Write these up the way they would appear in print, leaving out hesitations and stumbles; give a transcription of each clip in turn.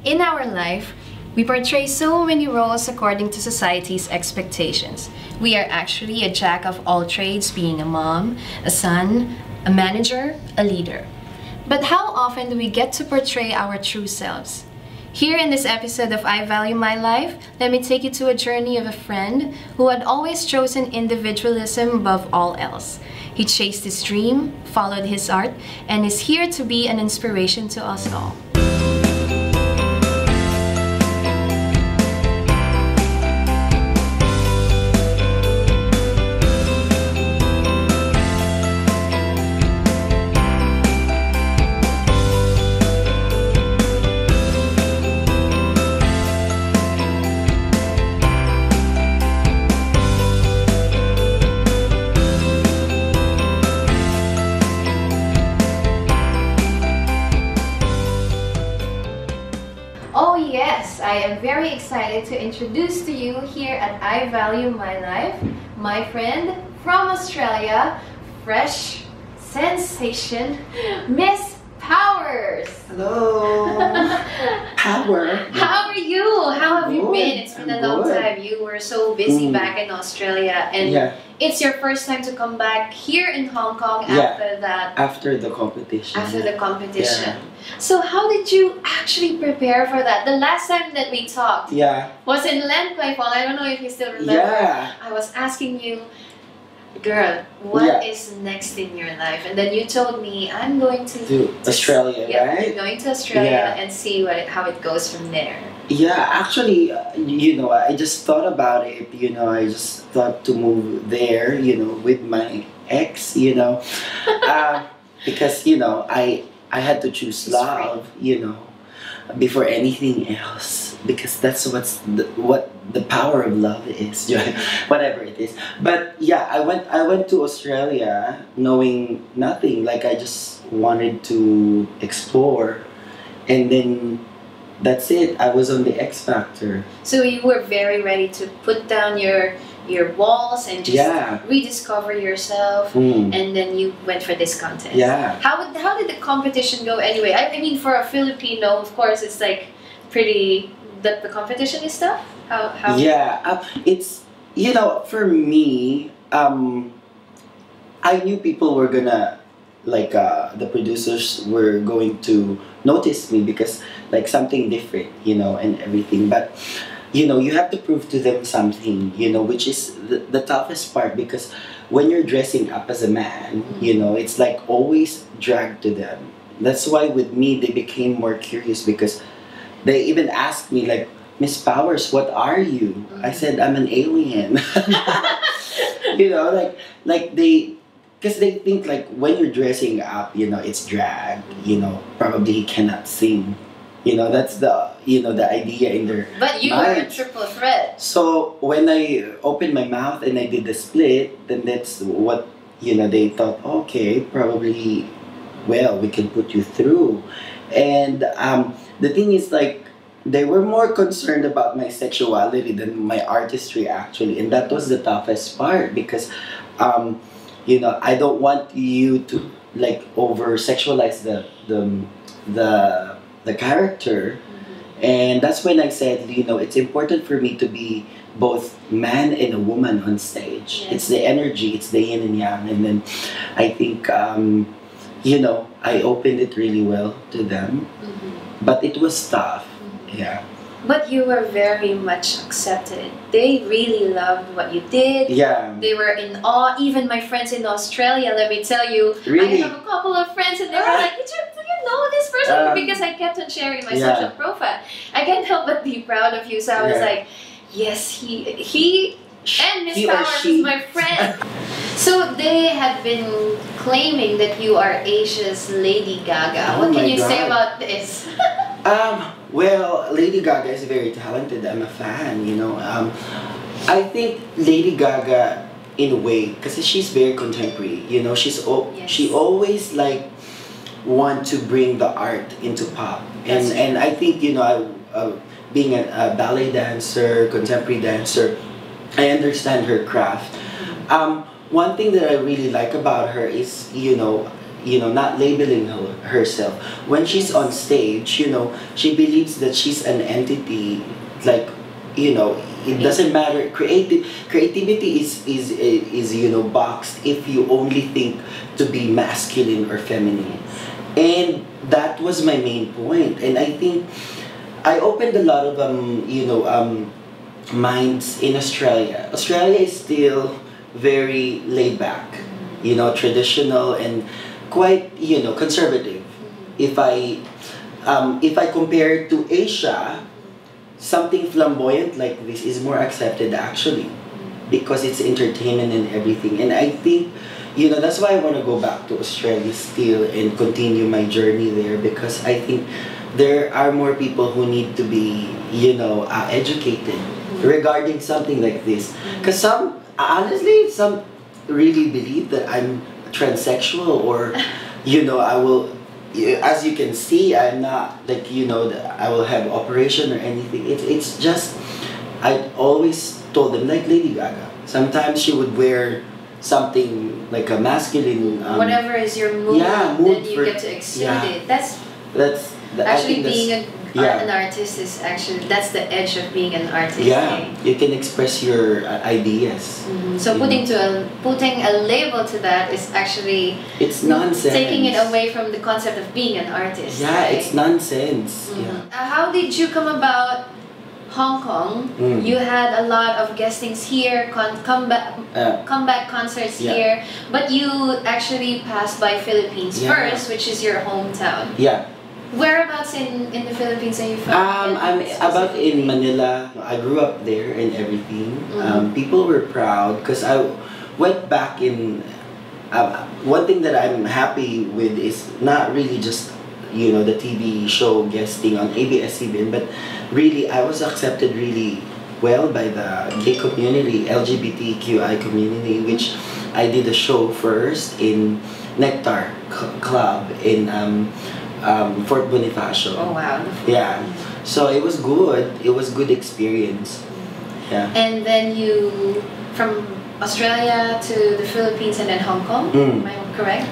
In our life, we portray so many roles according to society's expectations. We are actually a jack of all trades, being a mom, a son, a manager, a leader. But how often do we get to portray our true selves? Here in this episode of I Value My Life, let me take you to a journey of a friend who had always chosen individualism above all else. He chased his dream, followed his art, and is here to be an inspiration to us all. Oh yes, I am very excited to introduce to you here at I Value My Life, my friend from Australia, fresh sensation, Miss Powers. Hello, Power. How are you? How have you been? It's been a long time. You were so busy back in Australia, and it's your first time to come back here in Hong Kong after that. After the competition. After the competition. So how did you actually prepare for that? The last time that we talked was in Len Kwai Fong. I don't know if you still remember. I was asking you, girl, what is next in your life? And then you told me, I'm going to Australia, right? You're going to Australia and see how it goes from there. Yeah, actually, you know, I just thought about it. You know, I just thought to move there, you know, with my ex, you know. Because, you know, I had to choose love, you know, before anything else, because that's what the power of love is, whatever it is. But yeah, I went to Australia knowing nothing. Like, I just wanted to explore, and then that's it. I was on the X Factor. So you were very ready to put down your walls and just rediscover yourself, and then you went for this contest. How did the competition go anyway? I mean, for a Filipino, of course, it's like pretty. The competition is tough. How? Yeah, it's, you know, for me, I knew people were gonna, like, the producers were going to notice me because, like, something different, you know, and everything. But you know, you have to prove to them something, you know, which is the toughest part, because when you're dressing up as a man, you know, it's like always dragged to them. That's why with me, they became more curious, because they even asked me, like, Miss Powers, what are you? I said, I'm an alien. You know, like because they think, like, when you're dressing up, you know, it's drag, you know, probably he cannot sing. You know, that's the idea in their But you were a triple threat. So when I opened my mouth and I did the split, then that's what, you know, they thought, okay, probably, well, we can put you through. And the thing is, like, they were more concerned about my sexuality than my artistry, actually. And that was the toughest part, because, you know, I don't want you to, like, over-sexualize the character. And that's when I said, you know, it's important for me to be both man and a woman on stage. It's the energy, it's the yin and yang. And then I think, you know, I opened it really well to them. But it was tough. But you were very much accepted. They really loved what you did. They were in awe. Even my friends in Australia, let me tell you, I have a couple of friends, and they were like, do you know this person? Because I kept on sharing my social profile. I can't help but be proud of you. So I was like, yes, he and Miss Powers is my friend. So they have been claiming that you are Asia's Lady Gaga. What can you say about this? Well, Lady Gaga is very talented. I'm a fan, you know. I think Lady Gaga, in a way, because she's very contemporary, you know, she always, like, want to bring the art into pop. And I think, you know, being a ballet dancer, contemporary dancer, I understand her craft. One thing that I really like about her is, you know, not labeling herself. When she's on stage, she believes that she's an entity, like, it doesn't matter. Creativity is boxed if you only think to be masculine or feminine. And that was my main point. And I think I opened a lot of minds in Australia. Australia is still very laid back, traditional and quite conservative. If I compare it to Asia, something flamboyant like this is more accepted actually, because it's entertainment and everything. And I think that's why I want to go back to Australia still and continue my journey there, because I think there are more people who need to be educated regarding something like this. Because some really believe that I'm transsexual, or I will, as you can see, I'm not like that I will have operation or anything. It's just, I always told them, like Lady Gaga, sometimes she would wear something like a masculine whatever is your mood, then you get to exude it. That's actually being an artist is actually, that's the edge of being an artist. You can express your ideas. So putting a label to that is actually, it's nonsense. Taking it away from the concept of being an artist. Right? It's nonsense. How did you come about Hong Kong? You had a lot of guestings here, comeback concerts here, but you actually passed by Philippines first, which is your hometown. Whereabouts in the Philippines are you from? I'm about in Manila. I grew up there and everything. People were proud because I went back in. One thing that I'm happy with is not really just the TV show guesting on ABS-CBN, but really I was accepted really well by the gay community, LGBTQI community, which I did a show first in Nectar Club in Fort Bonifacio. Oh wow. So it was good. It was good experience. And then you, from Australia to the Philippines and then Hong Kong, am I correct?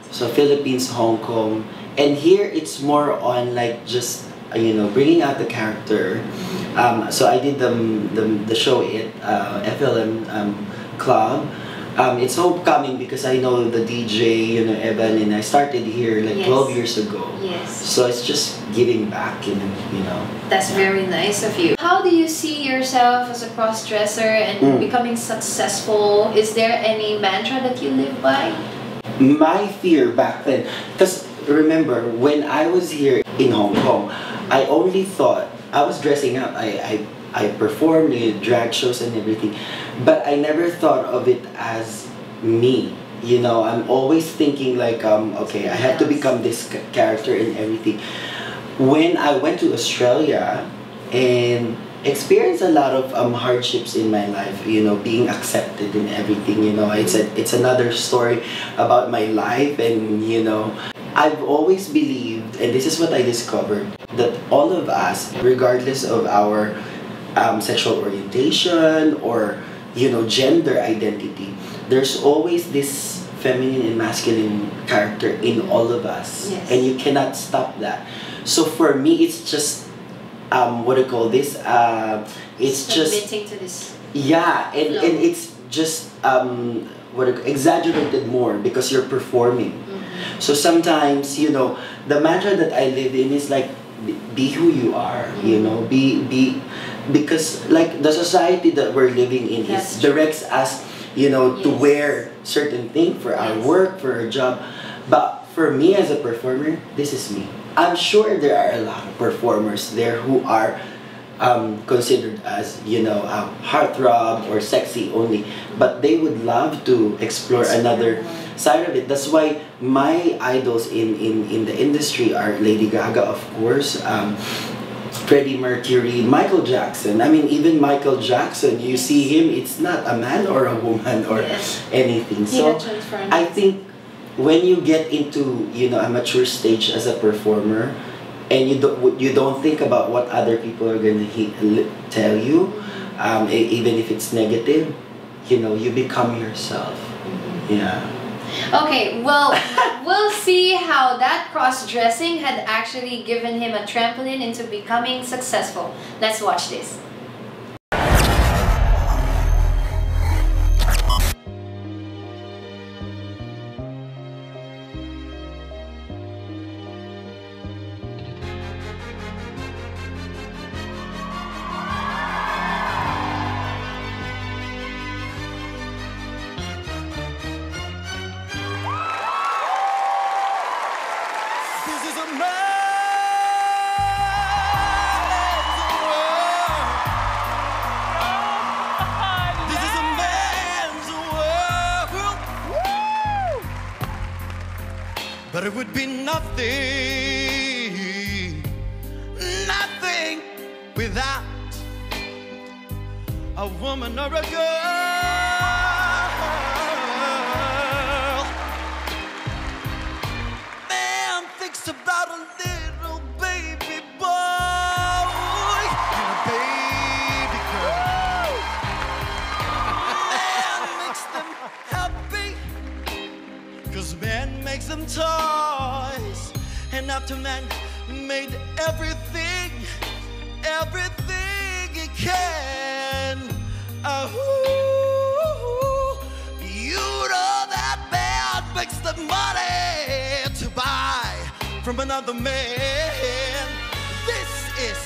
So Philippines, Hong Kong, and here it's more on like just bringing out the character. So I did the show at FLM Club. It's homecoming because I know the DJ, Evan, and I started here like 12 years ago. So it's just giving back, That's very nice of you. How do you see yourself as a cross-dresser and becoming successful? Is there any mantra that you live by? My fear back then, because remember, when I was here in Hong Kong, I only thought I was dressing up. I performed in drag shows and everything, but I never thought of it as me. I'm always thinking like, okay, I have to become this character and everything. When I went to Australia and experienced a lot of hardships in my life, being accepted and everything, it's another story about my life. And I've always believed, and this is what I discovered, that all of us, regardless of our sexual orientation or gender identity, there's always this feminine and masculine character in all of us, and you cannot stop that. So for me, it's just what do you call this? It's just submitting to this. And it's just exaggerated more because you're performing. So sometimes the mantra that I live in is like, be who you are. Be because like the society that we're living in directs us to wear certain thing for our work, for our job. But for me as a performer, this is me. I'm sure there are a lot of performers there who are considered as heartthrob or sexy only, but they would love to explore another side of it. That's why my idols in the industry are Lady Gaga, of course, Freddie Mercury, Michael Jackson. I mean, even Michael Jackson, you see him, it's not a man or a woman or anything. So I think when you get into a mature stage as a performer, and you don't think about what other people are gonna tell you, even if it's negative, you become yourself. Okay, well, we'll see how that cross-dressing had actually given him a trampoline into becoming successful. Let's watch this. But it would be nothing, nothing without a woman or a girl. Man thinks about a little baby boy and a baby girl. Man makes them happy, 'cause man makes them toys. And after man made everything, everything he can, you know that man makes the money to buy from another man. This is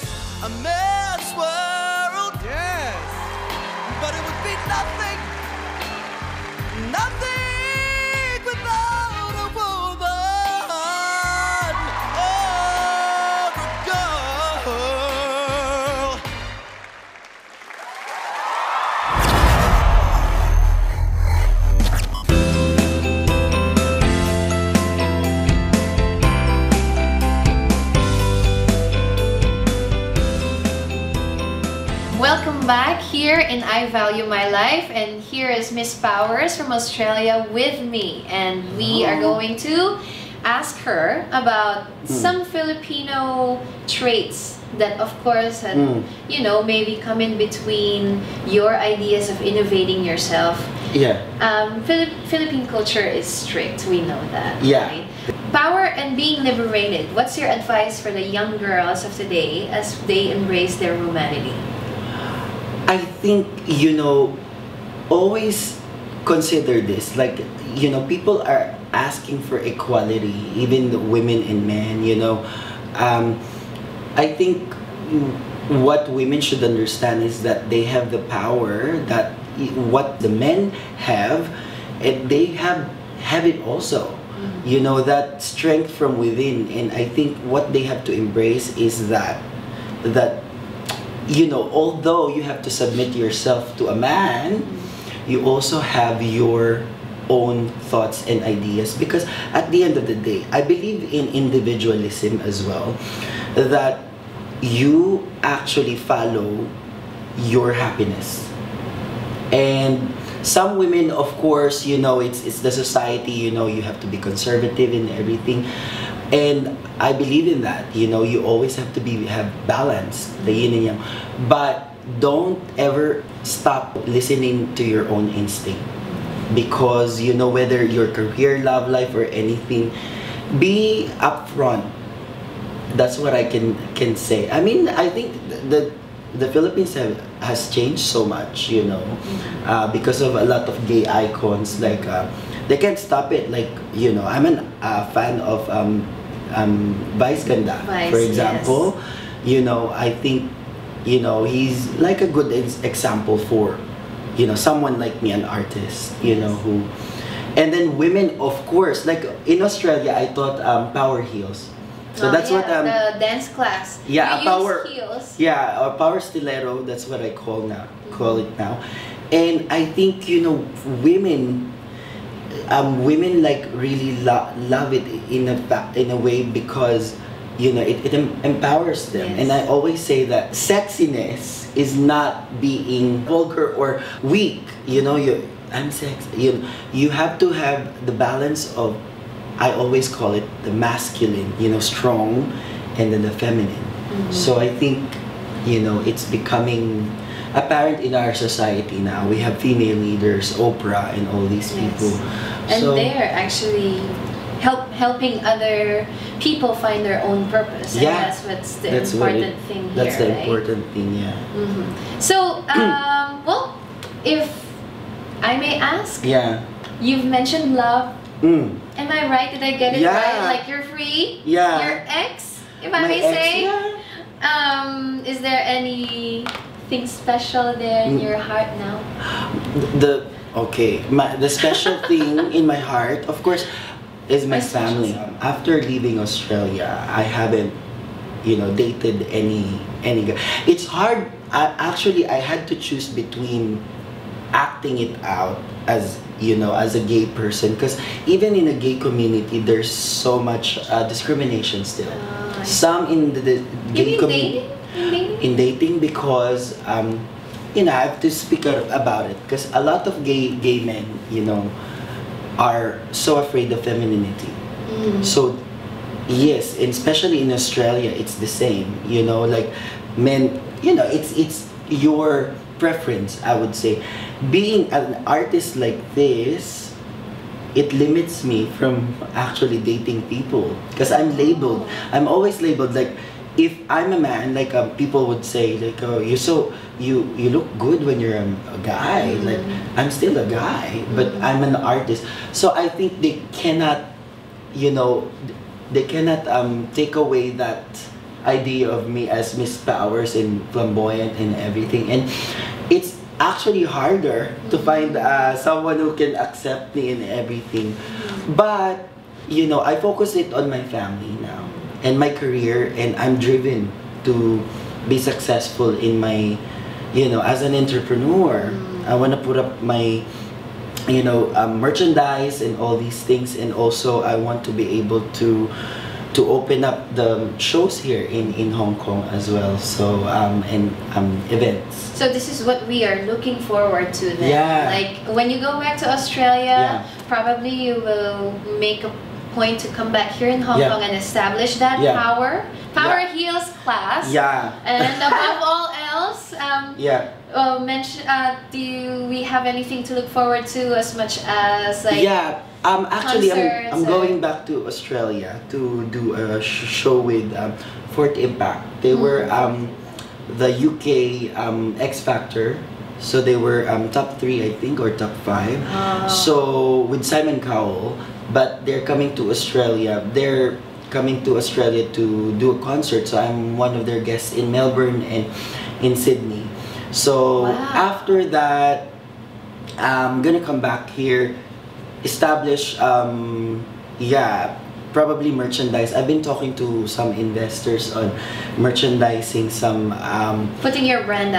a man's world, yes, but it would be nothing, nothing without a woman or a girl. Welcome back here in I Value My Life, and here is Miss Powers from Australia with me, and we are going to ask her about some Filipino traits that of course had, you know, maybe come in between your ideas of innovating yourself. Yeah. Philippine culture is strict, we know that. Yeah. Right? Power and being liberated. What's your advice for the young girls of today as they embrace their womanity? I think, you know, always consider this. Like, you know, people are asking for equality, even the women and men, you know. I think what women should understand is that they have the power that what the men have, and they have it also. You know, that strength from within. And I think what they have to embrace is that you know, although you have to submit yourself to a man, you also have your own thoughts and ideas, because at the end of the day, I believe in individualism as well, that you actually follow your happiness. And some women, of course, you know, it's the society, you know, you have to be conservative in everything. And I believe in that, you know, you always have to have balance, the yin and yang. But don't ever stop listening to your own instinct. Because, you know, whether your career, love life, or anything, be upfront. That's what I can say. I mean, I think the Philippines has changed so much, you know, because of a lot of gay icons. Like, they can't stop it. Like, you know, I'm a fan of Vice Ganda, for example. Yes. You know, I think, you know, he's like a good example for, you know, someone like me, an artist, you know, who. And then women, of course, like in Australia, I taught power heels. So that's what the dance class. Yeah, you power heels. Yeah, a power stiletto. That's what I call it now. And I think, you know, women like really love it in a way, because, you know, it empowers them. Yes. And I always say that sexiness is not being vulgar or weak. You know, I'm sexy. You have to have the balance of, I always call it the masculine, you know, strong, and then the feminine. So I think, you know, it's becoming apparent in our society now. We have female leaders, Oprah, and all these people. And they're actually helping other people find their own purpose. And that's what's the important thing here. That's the important thing, yeah. So, well, if I may ask, you've mentioned love. Am I right? Did I get it right? Like you're free? Yeah. Your ex, if I may say? Is there anything special there in your heart now? The special thing in my heart, of course, is my family. After leaving Australia, I haven't, dated any guy. It's hard. Actually, I had to choose between acting it out as as a gay person, because even in a gay community, there's so much discrimination still. Some in the gay community. In dating, because I have to speak about it, because a lot of gay men are so afraid of femininity. So yes, and especially in Australia, it's the same. Like men, it's your preference, I would say. Being an artist like this, it limits me from actually dating people, because I'm labeled. I'm always labeled. Like, if I'm a man, like people would say, like, oh, you look good when you're a guy. Like, I'm still a guy, but I'm an artist. So I think they cannot, take away that idea of me as Miss Powers and flamboyant and everything. And it's actually harder to find someone who can accept me and everything. But I focus it on my family now and my career, and I'm driven to be successful in my, as an entrepreneur. I want to put up my, merchandise and all these things, and also I want to be able to open up the shows here in Hong Kong as well. So and events. So this is what we are looking forward to then. Like when you go back to Australia, probably you will make a point to come back here in Hong Kong and establish that Power Heels class. And above all else, do we have anything to look forward to, as much as like actually I'm going back to Australia to do a show with Fort Impact. They were the UK X Factor. So they were top 3, I think, or top 5. So with Simon Cowell, but they're coming to Australia. They're coming to Australia to do a concert. So I'm one of their guests in Melbourne and in Sydney. So after that, I'm gonna come back here, establish probably merchandise. I've been talking to some investors on merchandising, some putting your brand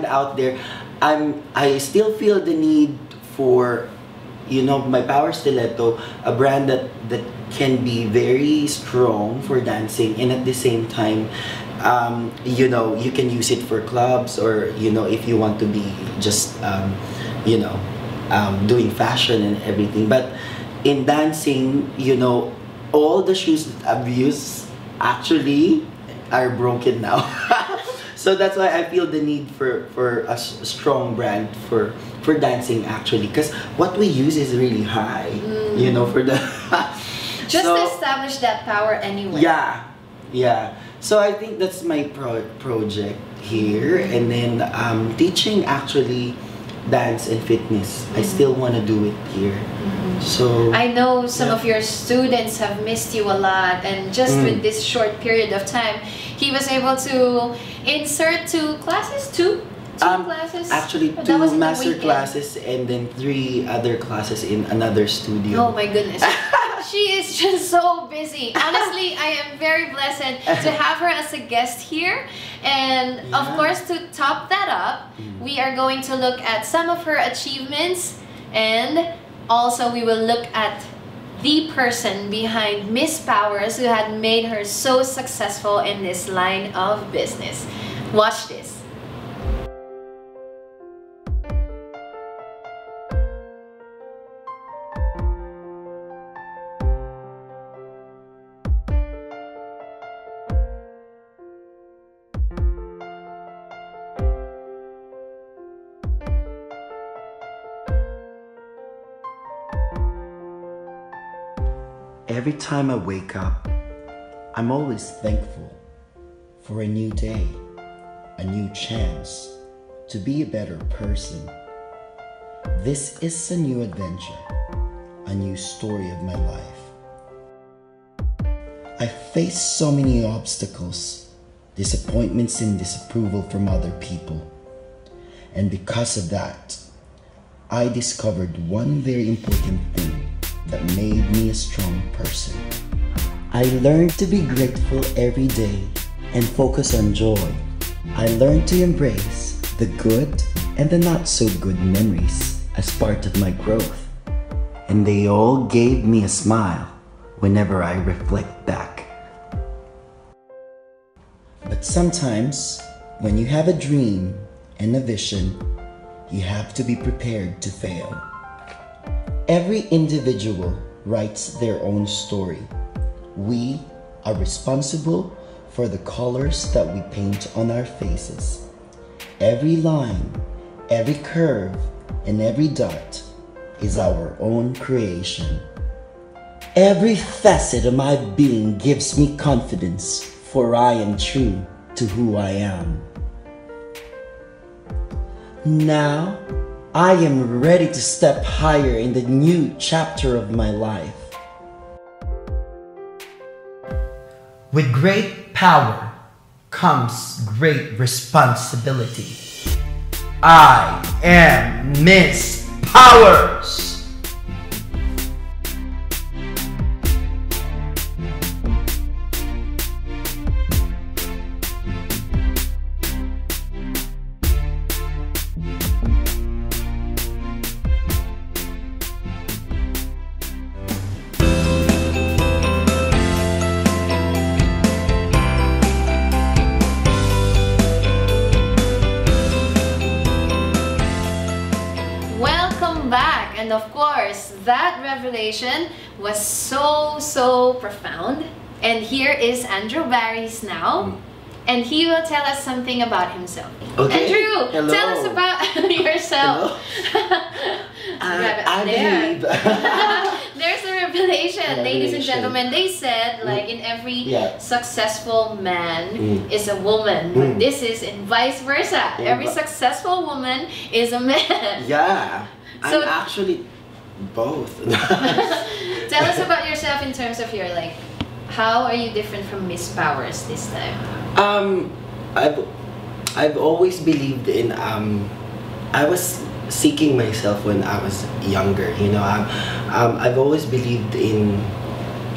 out there. I still feel the need for my Power Stiletto, a brand that can be very strong for dancing, and at the same time you can use it for clubs, or if you want to be just doing fashion and everything. But in dancing, all the shoes that I've used actually are broken now. So that's why I feel the need for a strong brand for dancing, actually, because what we use is really high, for the just to establish that power anyway. So I think that's my project here, and then teaching actually dance and fitness. I still want to do it here. So I know some of your students have missed you a lot, and just with this short period of time, he was able to insert 2 classes, two classes. Actually, 2 master classes and then 3 other classes in another studio. Oh my goodness. She is just so busy. Honestly, I am very blessed to have her as a guest here. And of course, to top that up, we are going to look at some of her achievements, and also we will look at the person behind Miss Powers, who had made her so successful in this line of business. Watch this. Every time I wake up, I'm always thankful for a new day, a new chance to be a better person. This is a new adventure, a new story of my life. I faced so many obstacles, disappointments and disapproval from other people. And because of that, I discovered one very important thing that made me a strong person. I learned to be grateful every day and focus on joy. I learned to embrace the good and the not so good memories as part of my growth. And they all gave me a smile whenever I reflect back. But sometimes, when you have a dream and a vision, you have to be prepared to fail. Every individual writes their own story. We are responsible for the colors that we paint on our faces. Every line, every curve, and every dot is our own creation. Every facet of my being gives me confidence, for I am true to who I am. Now, I am ready to step higher in the new chapter of my life. With great power comes great responsibility. I am Miss Powers! Back, and of course that revelation was so profound. And here is Andrew Barris now, and he will tell us something about himself. Okay. Andrew, hello. Tell us about yourself. I believe there's a revelation, ladies and gentlemen. They said like in every successful man is a woman, but this is in vice versa. Every successful woman is a man. Yeah. So, I'm actually both. Tell us about yourself in terms of your how are you different from Miss Powers this time? I've always believed in I was seeking myself when I was younger. You know, I've always believed in,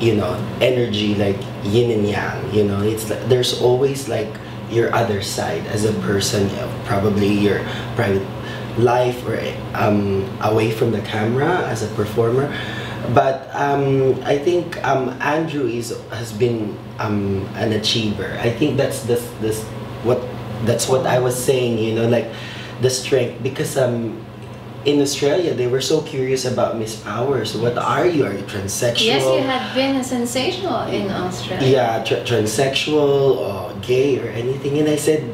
you know, energy, like yin and yang. You know, it's like there's always like your other side as a person, probably your private life or away from the camera as a performer. But I think Andrew has been an achiever. I think that's what I was saying, you know, like the strength, because in Australia they were so curious about Miss Powers. What are you? Are you transsexual? Yes, you had been a sensational in Australia. Yeah, transsexual or gay or anything. And I said,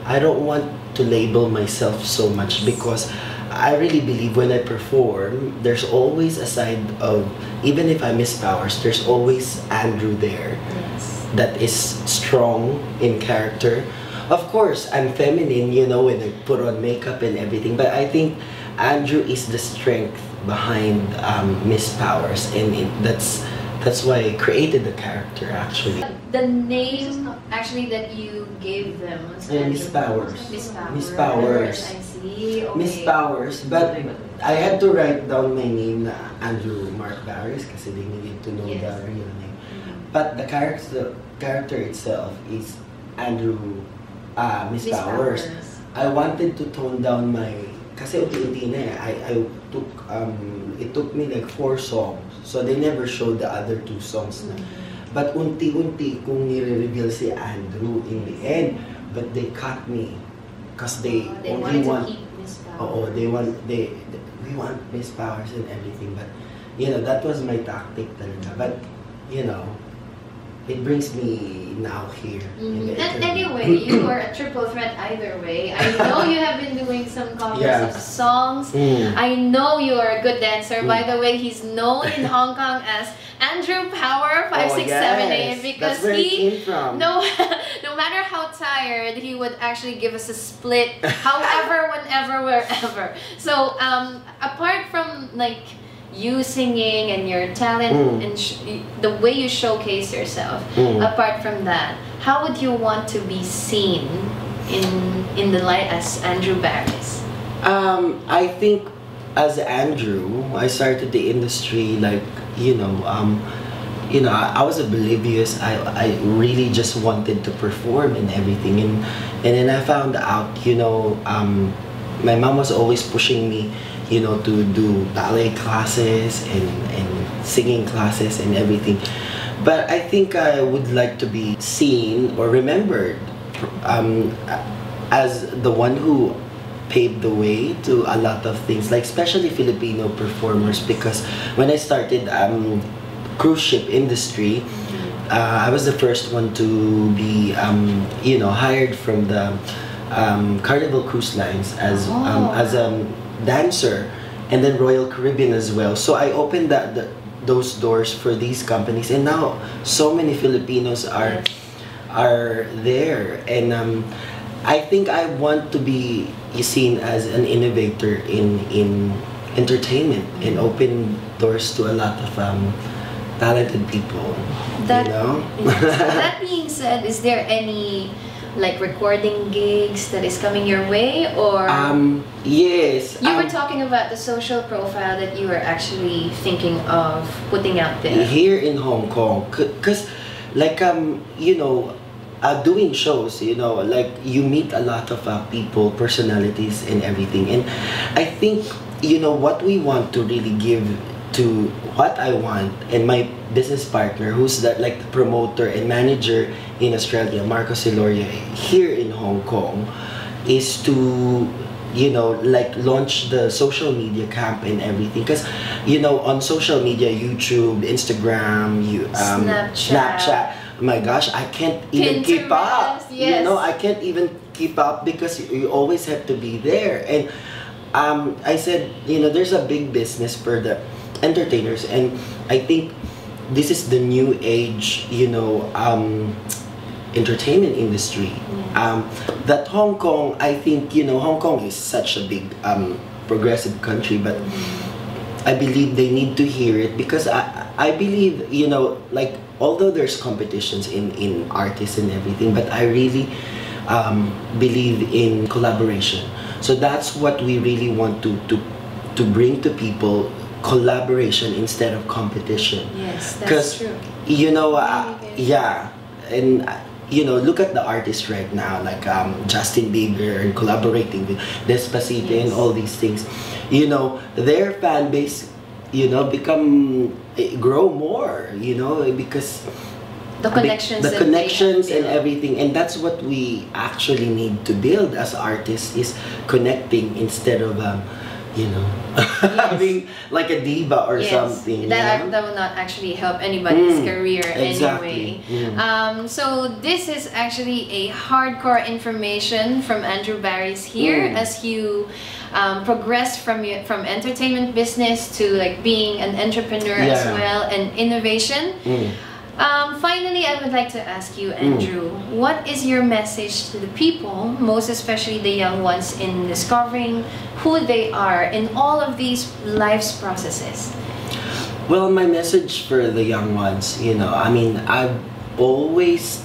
I don't want to label myself so much, because I really believe when I perform, there's always a side of, even if I Miss Powers, there's always Andrew there. Yes. That is strong in character. Of course, I'm feminine, you know, when I put on makeup and everything, but I think Andrew is the strength behind Miss Powers, and that's why I created the character, actually. The name actually that you gave them was Miss Powers. Miss Powers. Miss Powers. I see. Okay. Miss Powers, but I had to write down my name na Andrew Mark Barris kasi they needed to know the real name. But the character itself is Andrew Miss Powers. I wanted to tone down my, kasi unti-unti na I took it took me like 4 songs, so they never showed the other 2 songs na. But unti-unti kung nire-reveal si Andrew in the end, but they cut me because they only want we want Miss Powers and everything, but you know, that was my tactic talaga. But you know, it brings me now here. And anyway, you are a triple threat either way. I know you have been doing some covers of the songs. I know you are a good dancer. By the way, he's known in Hong Kong as Andrew Power 5678 because he no matter how tired, he would actually give us a split however, whenever, wherever. So apart from like you singing and your talent and the way you showcase yourself, apart from that, how would you want to be seen in the light as Andrew Barris? I think as Andrew, I started the industry like, I was oblivious. I really just wanted to perform and everything, and then I found out, my mom was always pushing me, to do ballet classes and singing classes and everything. But I think I would like to be seen or remembered as the one who paved the way to a lot of things, like especially Filipino performers, because when I started cruise ship industry, I was the first one to be hired from the Carnival Cruise Lines as a dancer, and then Royal Caribbean as well. So I opened those doors for these companies, and now so many Filipinos are there, and I think I want to be seen as an innovator in entertainment and open doors to a lot of talented people. That being said, is there any like recording gigs that is coming your way, or yes, you were talking about the social profile that you were actually thinking of putting out there here in Hong Kong, because like doing shows, like you meet a lot of people, personalities and everything, and I think what we want to really give to what I want, and my business partner who's the promoter and manager in Australia, Marco Siloria, here in Hong Kong, is to launch the social media camp and everything, because on social media, YouTube, Instagram, Snapchat, oh my gosh, I can't even keep up. Yes. I can't even keep up because you always have to be there. And I said, there's a big business for the entertainers, and I think this is the new age, entertainment industry. That Hong Kong, I think, Hong Kong is such a big progressive country, but I believe they need to hear it, because I believe, although there's competitions in artists and everything, but I really believe in collaboration. So that's what we really want to bring to people, collaboration instead of competition. Yes, that's true. Yeah, and look at the artists right now, like Justin Bieber, and collaborating with Despacito and all these things. Their fan base, grow more, because the connections and everything, and that's what we actually need to build as artists, is connecting instead of having like a diva or something. That will not actually help anybody's career anyway. So this is actually a hardcore information from Andrew Barris here, as you progress from entertainment business to like being an entrepreneur as well, and innovation. Finally, I would like to ask you, Andrew, what is your message to the people, most especially the young ones, in discovering who they are in all of these life's processes? Well, my message for the young ones, I've always,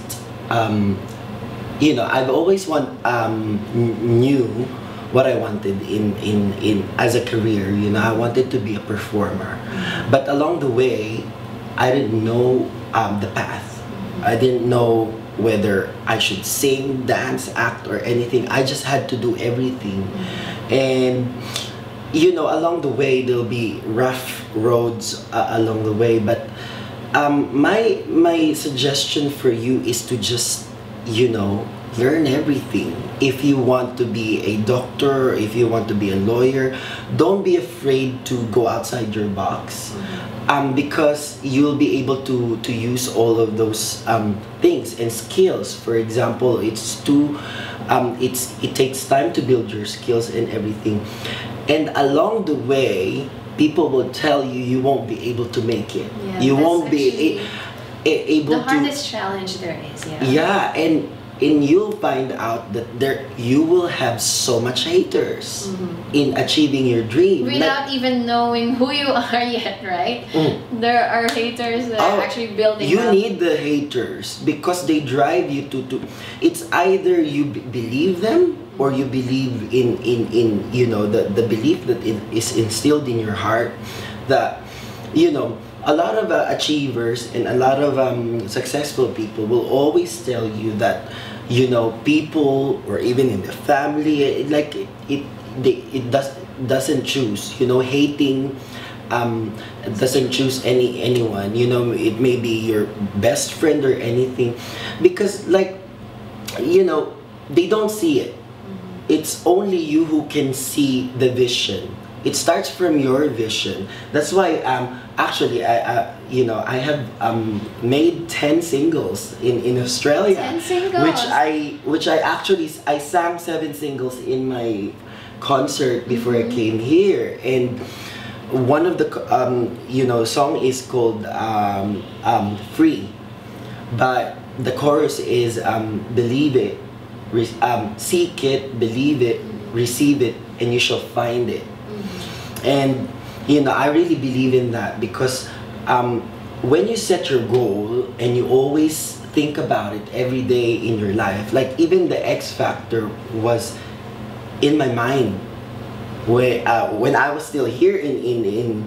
knew what I wanted in as a career. I wanted to be a performer, but along the way, I didn't know the path. I didn't know whether I should sing, dance, act, or anything. I just had to do everything. And along the way, there'll be rough roads along the way, but my suggestion for you is to just learn everything. If you want to be a doctor, if you want to be a lawyer, don't be afraid to go outside your box. Because you'll be able to use all of those things and skills. For example, it's too it takes time to build your skills and everything, and along the way people will tell you you won't be able to make it. Yeah, you won't be able to. The hardest challenge there is. Yeah. Yeah, and you'll find out that you will have so much haters in achieving your dream without even knowing who you are yet, right? There are haters that are actually building you up. need the haters because they drive you to it's either you believe them or you believe in you know the belief that it is instilled in your heart that you know. A lot of achievers and a lot of successful people will always tell you that you know people or even in the family it doesn't choose, you know, hating doesn't choose anyone, you know. It may be your best friend or anything because like you know they don't see it. It's only you who can see the vision. It starts from your vision. That's why actually you know I have made 10 singles in Australia. 10 singles. Which I actually sang 7 singles in my concert before I came here, and one of the you know song is called Free, but the chorus is believe it, seek it, believe it, receive it, and you shall find it. And you know I really believe in that because when you set your goal and you always think about it every day in your life, like even the X Factor was in my mind when I was still here in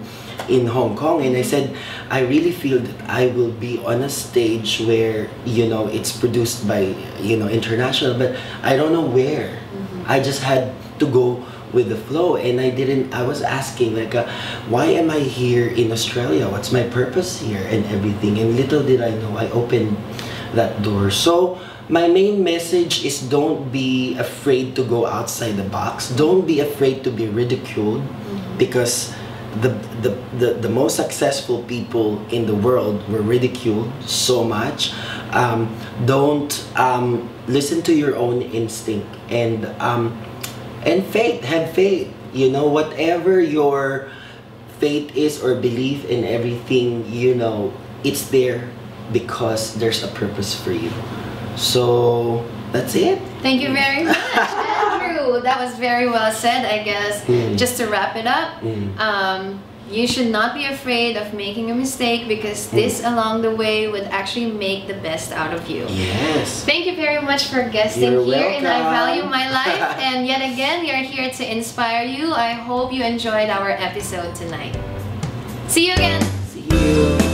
Hong Kong, and I said I really feel that I will be on a stage where you know it's produced by you know international, but I don't know where. I just had to go with the flow, and I was asking like why am I here in Australia, what's my purpose here and everything, and little did I know I opened that door. So my main message is don't be afraid to go outside the box, don't be afraid to be ridiculed, because the most successful people in the world were ridiculed so much. Don't listen to your own instinct, and faith, have faith, you know, whatever your faith is or belief in everything, you know, it's there because there's a purpose for you. So that's it. Thank you very much, Andrew. That was very well said, I guess. Just to wrap it up, you should not be afraid of making a mistake because this along the way would actually make the best out of you. Yes. Thank you very much for guesting You're here in I welcome. Value My Life. And yet again, we are here to inspire you. I hope you enjoyed our episode tonight. See you again. See you.